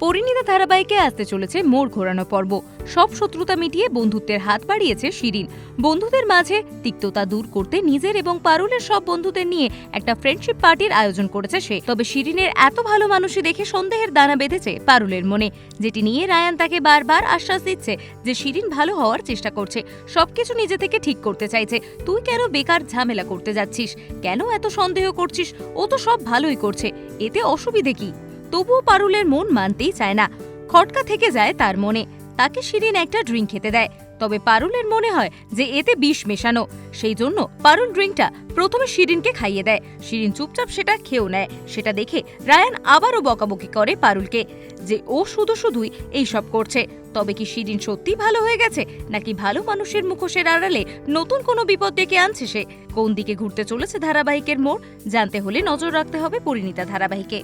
পরিণীতা ধারাবাহিকে আসতে চলেছে মোড় ঘোরানো পর্ব। সব শত্রুতা মিটিয়ে বন্ধুত্বের হাত বাড়িয়েছে শিরিন। বন্ধুদের মাঝে তিক্ততা দূর করতে নিজের এবং পারুলের সব বন্ধুদের নিয়ে একটা ফ্রেন্ডশিপ পার্টির আয়োজন করেছে সে। তবে শিরিনের এত ভালো মানুষই দেখে সন্দেহের দানা বেঁধেছে পারুলের মনে, যেটি নিয়ে রায়ান তাকে বারবার আশ্বাস দিচ্ছে যে শিরিন ভালো হওয়ার চেষ্টা করছে, সবকিছু নিজে থেকে ঠিক করতে চাইছে। তুই কেন বেকার ঝামেলা করতে যাচ্ছিস? কেন এত সন্দেহ করছিস? ও তো সব ভালোই করছে, এতে অসুবিধে কি? তবুও পারুলের মন মানতেই চায় না। খটকা থেকে যায় তার মনে। তাকে শিরিন একটা ড্রিঙ্ক খেতে দেয়, তবে পারুলের মনে হয় যে এতে বিষ মেশানো। সেই জন্য পারুল ড্রিঙ্কটা প্রথমে শিরিনকে খাইয়ে দেয়। শিরিন চুপচাপ সেটা খেয়েও নেয়। সেটা দেখে রায়ান আবারও বকাবকি করে পারুলকে যে ও শুধুই এইসব করছে। তবে কি শিরিন সত্যি ভালো হয়ে গেছে, নাকি ভালো মানুষের মুখোশের আড়ালে নতুন কোনো বিপদ ডেকে আনছে সে? কোন দিকে ঘুরতে চলেছে ধারাবাহিকের মোড় জানতে হলে নজর রাখতে হবে পরিণীতা ধারাবাহিকে।